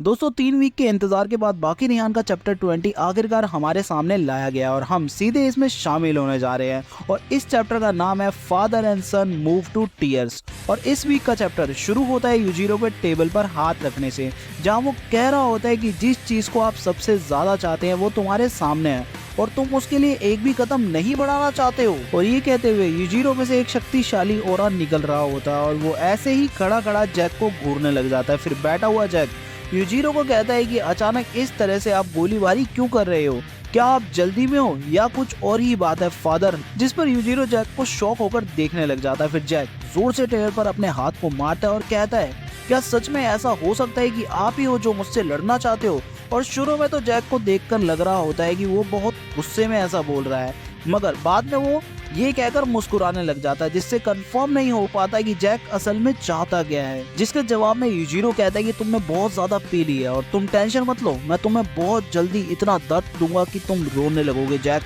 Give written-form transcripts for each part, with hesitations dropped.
दोस्तों 3 वीक के इंतजार के बाद बाकी रिहान का चैप्टर 20 आखिरकार हमारे सामने लाया गया और हम सीधे इसमें शामिल होने जा रहे हैं। और इस चैप्टर का नाम है father and son move to tears. और इस वीक का चैप्टर शुरू होता है यूजीरो के टेबल पर हाथ रखने से, जहाँ वो कह रहा होता है कि जिस चीज को आप सबसे ज्यादा चाहते हैं वो तुम्हारे सामने है और तुम उसके लिए एक भी कदम नहीं बढ़ाना चाहते हो। और ये कहते हुए यूजीरो में से एक शक्तिशाली ऑरा निकल रहा होता है और वो ऐसे ही खड़ा खड़ा जैक को घूरने लग जाता है। फिर बैठा हुआ जैक यूजीरो को कहता है कि अचानक इस तरह से आप गोलीबारी क्यों कर रहे हो, क्या आप जल्दी में हो या कुछ और ही बात है फादर। जिस पर यूजीरो जैक को शॉक होकर देखने लग जाता है। फिर जैक जोर से टेबल पर अपने हाथ को मारता है और कहता है, क्या सच में ऐसा हो सकता है कि आप ही हो जो मुझसे लड़ना चाहते हो। और शुरू में तो जैक को देखकर लग रहा होता है कि वो बहुत गुस्से में ऐसा बोल रहा है, मगर बाद में वो ये कहकर मुस्कुराने लग जाता है, जिससे कंफर्म नहीं हो पाता कि जैक असल में चाहता क्या है। जिसके जवाब में यूजीरो कहता है कि तुमने बहुत ज्यादा पी ली है और तुम टेंशन मत लो, मैं तुम्हें बहुत जल्दी इतना दर्द दूंगा कि तुम रोने लगोगे जैक।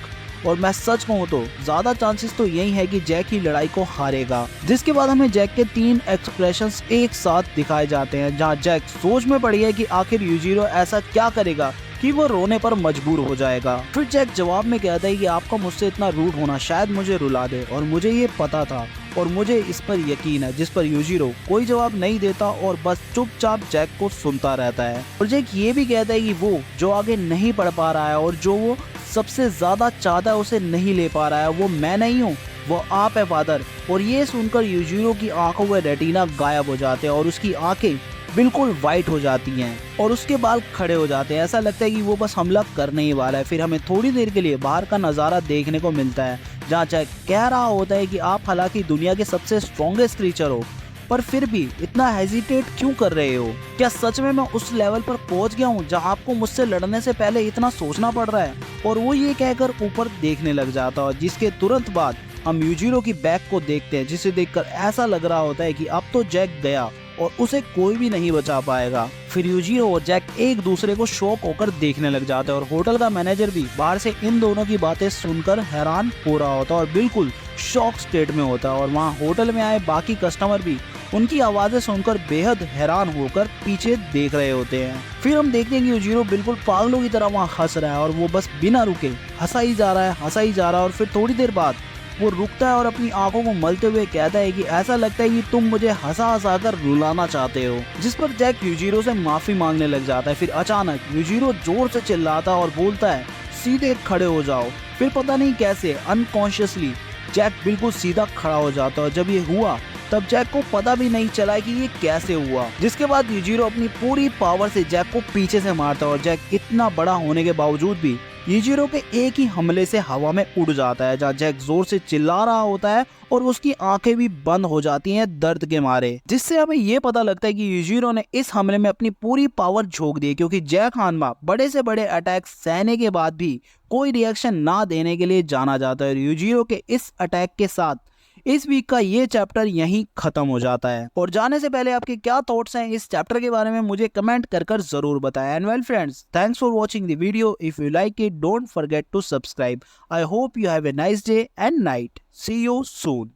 और मैं सच कहूँ तो ज्यादा चांसेस तो यही है कि जैक ही लड़ाई को हारेगा। जिसके बाद हमें जैक के 3 एक्सप्रेशंस एक साथ दिखाए जाते हैं, जहाँ जैक सोच में पड़ी है कि आखिर यूजीरो ऐसा क्या करेगा कि वो रोने पर मजबूर हो जाएगा। फिर जैक जवाब में कहता है कि आपका मुझसे इतना रूड होना शायद मुझे रुला दे और मुझे ये पता था और मुझे इस पर यकीन है। जिस पर यूजीरो कोई जवाब नहीं देता और बस चुपचाप जैक को सुनता रहता है। और जैक ये भी कहता है कि वो जो आगे नहीं पढ़ पा रहा है और जो वो सबसे ज्यादा चाहता है उसे नहीं ले पा रहा है, वो मैं नहीं हूँ, वो आप है फादर। और ये सुनकर यूजीरो की आंखों में रेटिना गायब हो जाते हैं और उसकी आंखें बिल्कुल वाइट हो जाती हैं और उसके बाल खड़े हो जाते हैं। ऐसा लगता है कि वो बस हमला करने ही वाला है। फिर हमें थोड़ी देर के लिए बाहर का नज़ारा देखने को मिलता है, जहाँ जैक कह रहा होता है कि आप हालांकि दुनिया के सबसे स्ट्रॉन्गेस्ट क्रीचर हो, पर फिर भी इतना हेजिटेट क्यों कर रहे हो। क्या सच में मैं उस लेवल पर पहुंच गया हूँ जहाँ आपको मुझसे लड़ने से पहले इतना सोचना पड़ रहा है। और वो ये कहकर ऊपर देखने लग जाता है, जिसके तुरंत बाद हम यूजीरो की बैग को देखते हैं, जिसे देखकर ऐसा लग रहा होता है कि अब तो जैक गया और उसे कोई भी नहीं बचा पाएगा। फिर यूजीरो और जैक एक दूसरे को शॉक होकर देखने लग जाते हैं और होटल का मैनेजर भी बाहर से इन दोनों की बातें सुनकर हैरान हो रहा होता है और बिल्कुल शॉक स्टेट में होता है। और वहाँ होटल में आए बाकी कस्टमर भी उनकी आवाजें सुनकर बेहद हैरान होकर पीछे देख रहे होते हैं। फिर हम देखते हैं कि यूजीरो बिल्कुल पागलों की तरह वहाँ हंस रहा है और वो बस बिना रुके हंसा ही जा रहा है, हंसा ही जा रहा है। और फिर थोड़ी देर बाद वो रुकता है और अपनी आंखों को मलते हुए कहता है कि ऐसा लगता है कि तुम मुझे हंसा हंसा कर रुलाना चाहते हो। जिस पर जैक यूजीरो से माफी मांगने लग जाता है। फिर अचानक यूजीरो जोर से चिल्लाता और बोलता है, सीधे खड़े हो जाओ। फिर पता नहीं कैसे अनकॉन्शियसली जैक बिल्कुल सीधा खड़ा हो जाता है। जब ये हुआ तब जैक को पता भी नहीं चला कि ये कैसे हुआ। जिसके बाद यूजीरो अपनी पूरी पावर से जैक को पीछे से मारता है और जैक इतना बड़ा होने के बावजूद भी यूजीरो के एक ही हमले से हवा में उड़ जाता है, जहाँ जैक जोर से चिल्ला रहा होता है और उसकी आंखें भी बंद हो जाती हैं दर्द के मारे। जिससे हमें ये पता लगता है कि यूजीरो ने इस हमले में अपनी पूरी पावर झोंक दी, क्योंकि जैक हानमा बड़े से बड़े अटैक सहने के बाद भी कोई रिएक्शन ना देने के लिए जाना जाता है। यूजीरो के इस अटैक के साथ इस वीक का ये चैप्टर यहीं खत्म हो जाता है। और जाने से पहले आपके क्या थॉट्स हैं इस चैप्टर के बारे में मुझे कमेंट कर जरूर बताएं। And well friends, thanks for watching the video. If you like it, don't forget to subscribe. I hope you have a nice day and night. See you soon.